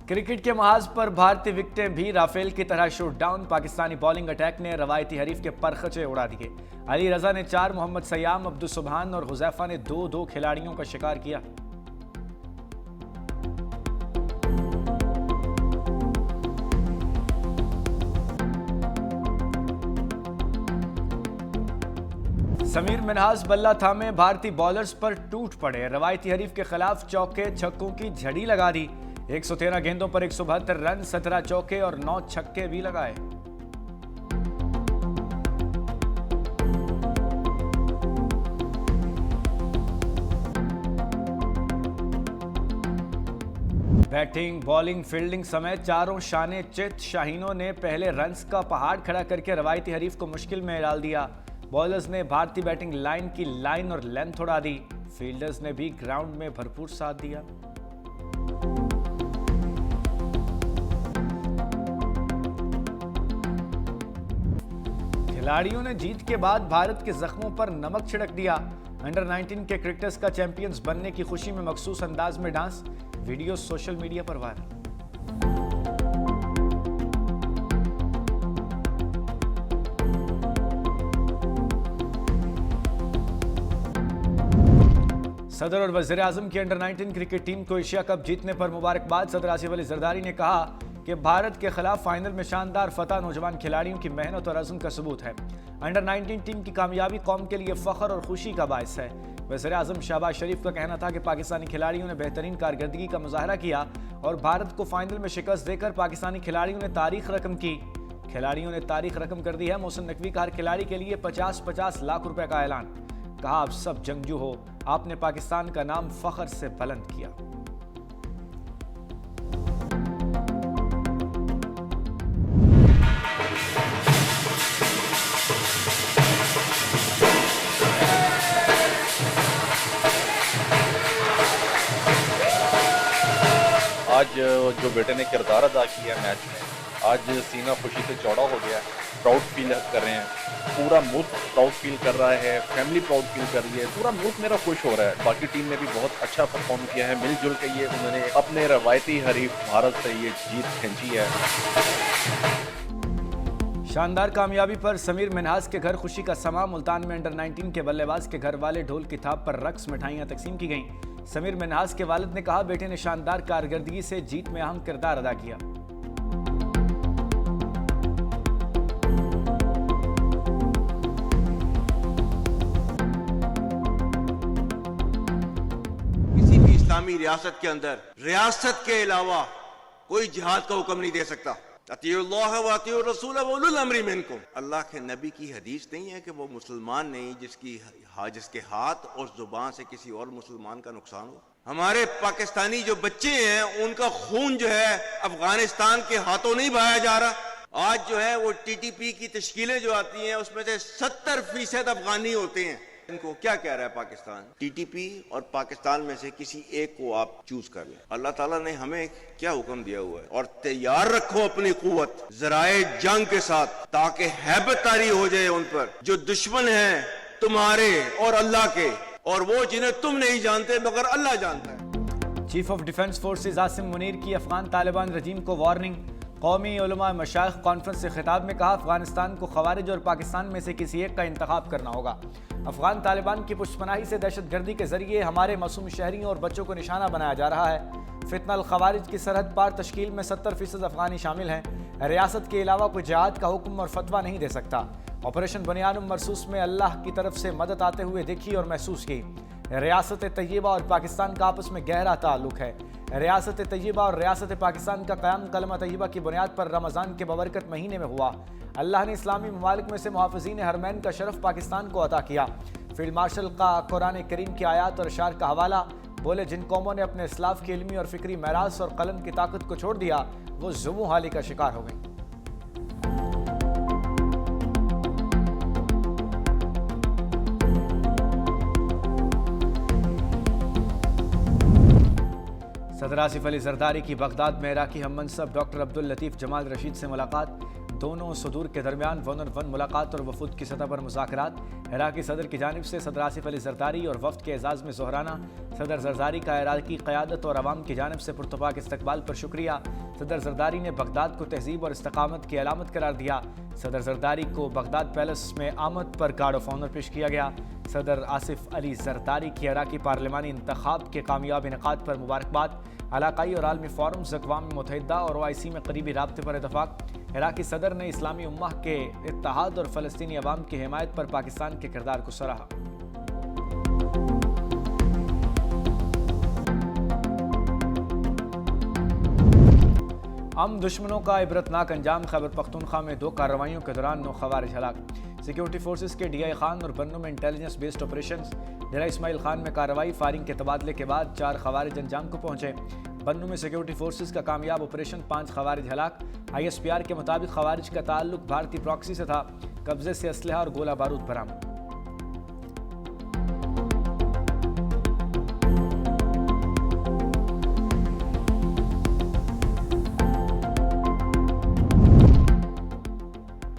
Cricket के महाज पर भारतीय विकेटें भी राफेल की तरह shoot down. Pakistani bowling attack ने रवायती हरीफ के परखचे उड़ा दिए। अली रजा ने 4, मोहम्मद सयाम, अब्दुल सुबहान और हुजैफा ने 2-2 खिलाड़ियों का शिकार किया। समीर मिन्हास बल्ला थामे भारतीय बॉलर्स पर टूट पड़े। रवायती हरीफ के खिलाफ चौके छक्कों की झड़ी लगा दी। 113 गेंदों पर 172 रन, 17 चौके और 9 छक्के भी लगाए। बैटिंग, बॉलिंग, फील्डिंग समेत चारों शाने चित शाहीनों ने पहले रन्स का पहाड़ खड़ा करके रवायती हरीफ को मुश्किल में डाल दिया। बॉलर्स ने भारतीय बैटिंग लाइन की लाइन और लेंथ उड़ा दी। फील्डर्स ने भी ग्राउंड में भरपूर साथ दिया। खिलाड़ियों ने जीत के बाद भारत के जख्मों पर नमक छिड़क दिया। अंडर 19 के क्रिकेटर्स का चैंपियंस बनने की खुशी में मखसूस अंदाज में डांस। वीडियो सोशल मीडिया पर वायरल। सदर और वज़ीर आज़म की अंडर 19 क्रिकेट टीम को एशिया कप जीतने पर मुबारकबाद। सदर आसिफ अली जरदारी ने कहा कि भारत के खिलाफ फाइनल में शानदार फतह नौजवान खिलाड़ियों की मेहनत और अज़्म का सबूत है। अंडर 19 टीम की कामयाबी कौम के लिए फख्र और खुशी का बायस है। वज़ीर आज़म शहबाज शरीफ का कहना था कि पाकिस्तानी खिलाड़ियों ने बेहतरीन कारकर्दगी का मुजाहरा किया और भारत को फाइनल में शिकस्त देकर पाकिस्तानी खिलाड़ियों ने तारीख रकम की। खिलाड़ियों ने तारीख रकम कर दी है। मोहसिन नकवी का हर खिलाड़ी के लिए 50-50 लाख रुपए का ऐलान। कहा, आप सब जंगजू हो, आपने पाकिस्तान का नाम फख्र से बुलंद किया। आज जो बेटे ने किरदार अदा किया मैच में, आज सीना खुशी से चौड़ा हो गया। प्राउड फील कर रहे हैं, पूरा मुल्क प्राउड फील कर रहा है, फैमिली प्राउड फील कर रही है, पूरा मुल्क मेरा खुश हो रहा है। बाकी टीम ने भी बहुत अच्छा परफॉर्म किया है। मिलजुल के ये उन्होंने अपने रवायती हरीफ भारत से ये जीत खींची है। शानदार कामयाबी पर समीर मिन्हास के घर खुशी का समा। मुल्तान में अंडर 19 के बल्लेबाज के घर वाले ढोल की थाप पर रक्स, मिठाइयां तकसीम की गईं। समीर मिन्हास के वालिद ने कहा, बेटे ने शानदार कारकर्दगी से जीत में अहम किरदार अदा किया। किसी भी इस्लामी रियासत के अंदर रियासत के अलावा कोई जिहाद का हुक्म नहीं दे सकता। अतीउल्लाह व अतीउर रसूल व उलुल अम्री मिनकुम। अल्लाह के नबी की हदीस नहीं है कि वो मुसलमान नहीं जिसके हाथ और जुबान से किसी और मुसलमान का नुकसान हो। हमारे पाकिस्तानी जो बच्चे हैं उनका खून जो है अफगानिस्तान के हाथों नहीं बहाया जा रहा। आज जो है वो टीटीपी की तश्कीलें जो आती हैं उसमें से 70% अफगानी होते हैं। इनको क्या कह रहा है पाकिस्तान? टीटीपी और पाकिस्तान में से किसी एक को आप चूज कर लें। अल्लाह ताला ने हमें क्या हुक्म दिया हुआ है, और तैयार रखो अपनी कुव्वत ज़राए जंग के साथ, ताकि हैबत तारी हो जाए उन पर जो दुश्मन हैं तुम्हारे और अल्लाह के, और वो जिन्हें तुम नहीं जानते मगर अल्लाह जानता है। Chief of defence forces Asim Munir की अफगान तालिबान रजीम को वार्निंग। कौमी उलमा मशाइख कॉन्फ्रेंस से खिताब में कहा, अफगानिस्तान को खवारिज और पाकिस्तान में से किसी एक का इंतखाब करना होगा। अफगान तालिबान की पुष्पनाही से दहशतगर्दी के जरिए हमारे मासूम शहरियों और बच्चों को निशाना बनाया जा रहा है। फितनल खवारिज की सरहद पार तश्कील में 70% अफगानी शामिल हैं। रियासत के अलावा कोई जिहाद का हुक्म और फतवा नहीं दे सकता। ऑपरेशन बुनियानुम मरसूस में अल्लाह की तरफ से मदद आते हुए देखी और महसूस की। रियासत तैयबा और पाकिस्तान का आपस में गहरा ताल्लुक है। रियासत तैयबा और रियासत पाकिस्तान का क़याम कलमा तैयबा की बुनियाद पर रमज़ान के बबरकत महीने में हुआ। अल्लाह ने इस्लामी ममालिक में से मुहाफ़िज़ीन हरमैन का शरफ पाकिस्तान को अता किया। फील्ड मार्शल का कुरान करीम की आयात और अशार का हवाला। बोले, जिन कौमों ने अपने इस्लाफ की इल्मी और फ़िक्री मेरास और कलम की ताकत को छोड़ दिया वो ज़ुमू हाली का शिकार हो गई। सदर आसिफ अली जरदारी की बगदाद में इराकी हम मनसब डॉक्टर अब्दुल लतीफ़ जमाल रशीद से मुलाकात। दोनों सदूर के दरमियान 1-on-1 मुलाकात और वफूद की सतह पर मुज़ाकरात। इराक़ी सदर की जानिब से सदर आसिफ अली ज़रदारी और वफ़द के एजाज़ में ज़ोहराना। सदर ज़रदारी का इराक़ी क़यादत और अवाम की जानिब से पुरतपाक इस्तकबाल पर शुक्रिया। सदर ज़रदारी ने बगदाद को तहज़ीब और इस्तकामत की अलामत करार दिया। सदर ज़रदारी को बगदाद पैलेस में आमद पर गार्ड ऑफ ऑनर पेश किया गया। सदर आसिफ अली ज़रदारी की इराक़ी पार्लिमानी इंतखाब के कामयाब इनेकाद पर मुबारकबाद। इलाक़ाई और आलमी फ़ोरम्स, अक़वाम मुत्तहिदा और OIC में करीबी राब्ते पर इतफ़ाक़। इराक़ी सदर ने इस्लामी उम्मा के इत्तेहाद और फ़लस्तीनी अवाम की हिमायत पर पाकिस्तान के किरदार को सराहा। हम दुश्मनों का इबरतनाक अंजाम। खैबर पख्तूनख्वा में 2 कार्रवाइयों के दौरान 9 खवारिज हलाक। सिक्योरिटी फोर्सेस के DI खान और बन्नू में इंटेलिजेंस बेस्ड ऑपरेशंस। डेरा इस्माइल खान में कार्रवाई, फायरिंग के तबादले के बाद 4 खवारिज अंजाम को पहुंचे। बन्नू में सिक्योरिटी फोर्सेस का कामयाब ऑपरेशन, 5 खवारिज हलाक। ISPR के मुताबिक खवारिज का ताल्लुक भारतीय प्रॉक्सी से था। कब्जे से असलहा और गोला बारूद बरामद।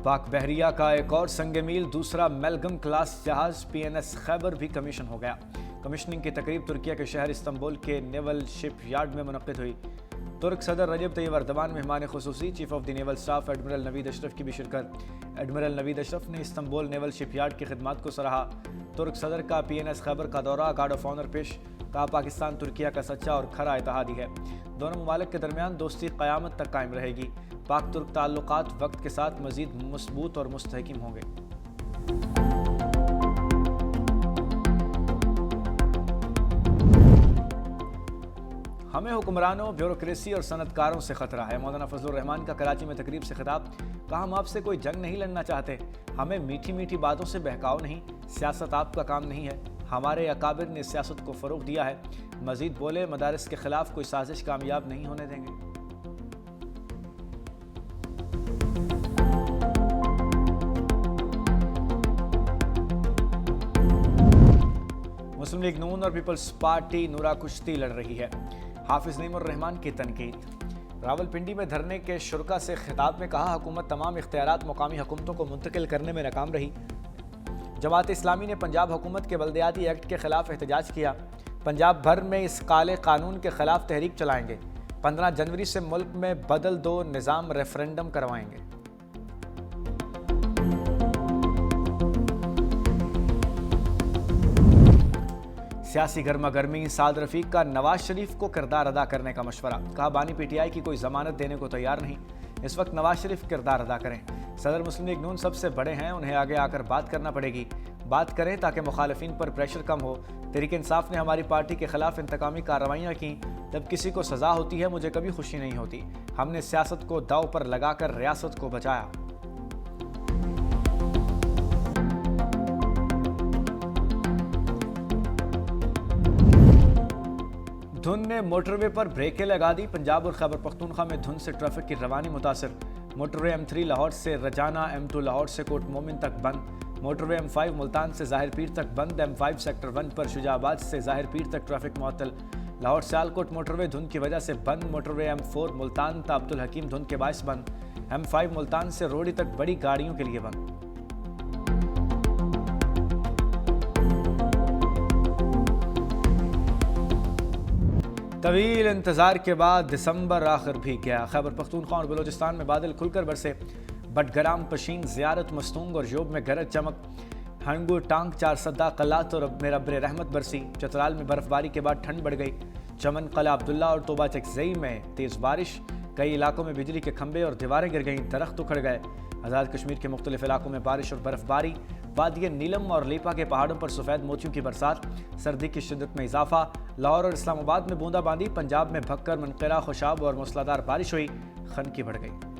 पाक बहरिया का एक और संग मील, दूसरा मेलगम क्लास जहाज PNS खैबर भी कमीशन हो गया। कमीशनिंग की तकरीब तुर्किया के शहर इस्तांबुल के नेवल शिप यार्ड में मुनक्किद हुई। तुर्क सदर रजब तैयब अर्दवान मेहमान खुसूसी, chief of the naval staff admiral Naveed Ashraf की भी शिरकत। एडमिरल नवीद अशरफ ने इस्तांबुल नेवल शिप यार्ड की खिदमत को सराहा। तुर्क सदर का PNS खैबर का दौरा, गार्ड ऑफ ऑनर पेश। कहा पाकिस्तान तुर्किया का सच्चा और खरा इत्तेहादी है। दोनों ममालिक के दरमियान दोस्ती क़यामत तक कायम रहेगी। पाक तुर्क ताल्लुकात वक्त के साथ मज़ीद मजबूत और मुस्तहकिम होंगे। हमें हुक्मरानों, ब्यूरोक्रेसी और सनतकारों से खतरा है। मौलाना फजलुर रहमान का कराची में तकरीब से खिताब। कहा हम आपसे कोई जंग नहीं लड़ना चाहते, हमें मीठी मीठी बातों से बहकाओ नहीं। सियासत आपका काम नहीं है, हमारे अकाबिर ने सियासत को फ़रोग़ दिया है। मज़ीद बोले मदारिस के खिलाफ कोई साजिश कामयाब नहीं होने देंगे। मुस्लिम लीग नून और पीपल्स पार्टी नूरा कुश्ती लड़ रही है। हाफिज नईमुर रहमान की तनकीद। रावलपिंडी में धरने के शुरका से खिताब में कहा हुकूमत तमाम इख्तियारात मुकामी हुकूमतों को मुंतकिल करने में नाकाम रही। जमात इस्लामी ने पंजाब हुकूमत के बल्दियाती एक्ट के खिलाफ एहतजाज किया। पंजाब भर में इस काले कानून के खिलाफ तहरीक चलाएंगे। 15 जनवरी से मुल्क में बदल दो निज़ाम रेफरेंडम करवाएंगे। सियासी गर्मा गर्मी। साद रफीक का नवाज शरीफ को किरदार अदा करने का मशवरा। कहा बानी PTI की कोई जमानत देने को तैयार नहीं, इस वक्त नवाज शरीफ किरदार अदा करें। सदर मुस्लिम लीग नून सबसे बड़े हैं, उन्हें आगे आकर बात करना पड़ेगी। बात करें ताकि मुखालिफिन पर प्रेशर कम हो। तहरीक इंसाफ ने हमारी पार्टी के खिलाफ इंतकामी कार्रवाइयाँ की। जब किसी को सज़ा होती है मुझे कभी खुशी नहीं होती। हमने सियासत को दाव पर लगाकर रियासत को बचाया। धुंध ने मोटरवे पर ब्रेकें लगा दी। पंजाब और खैबर पख्तूनख्वा में धुंध से ट्रैफिक की रवानी मुतासर। मोटरवे M3 लाहौर से रजाना, M2 लाहौर से कोट मोमिन तक बंद। मोटरवे M5 मुल्तान से ज़ाहिर पीर तक बंद। M5 सेक्टर 1 पर शुजाबाद से ज़ाहिर पीर तक ट्रैफिक मुअत्तल। लाहौर सियालकोट मोटरवे धुंध की वजह से बंद। मोटरवे M4 मुल्तान ता अब्दुल हकीम धुंध के बायस बंद। M5 मुल्तान से रोडी तक बड़ी गाड़ियों के लिए बंद। तवील इंतज़ार के बाद दिसंबर आखिर भी गया। खैबर पख्तूनख्वा और बलोचिस्तान में बादल खुलकर बरसे। बटग्राम, पशीन, ज़ियारत, मस्तूंग और जोब में गरज चमक। हंगू, टांग, 4 सद्दा, कलात और मेरब्र रहमत बरसी। चतराल में बर्फबारी के बाद ठंड बढ़ गई। चमन, कला अब्दुल्ला और तोबा चकजई में तेज़ बारिश। कई इलाकों में बिजली के खंभे और दीवारें गिर गईं, दरख्त उखड़ गए। आज़ाद कश्मीर के मुख्तलिफ इलाकों में बारिश और बर्फबारी। वादिय नीलम और लीपा के पहाड़ों पर सफ़ेद मोतियों की बरसात। सर्दी की शिद्दत में इजाफा। लाहौर और इस्लामाबाद में बूंदाबांदी। पंजाब में भक्कर, मनकरा, खुशाब और मूसलाधार बारिश हुई। खनकी बढ़ गई।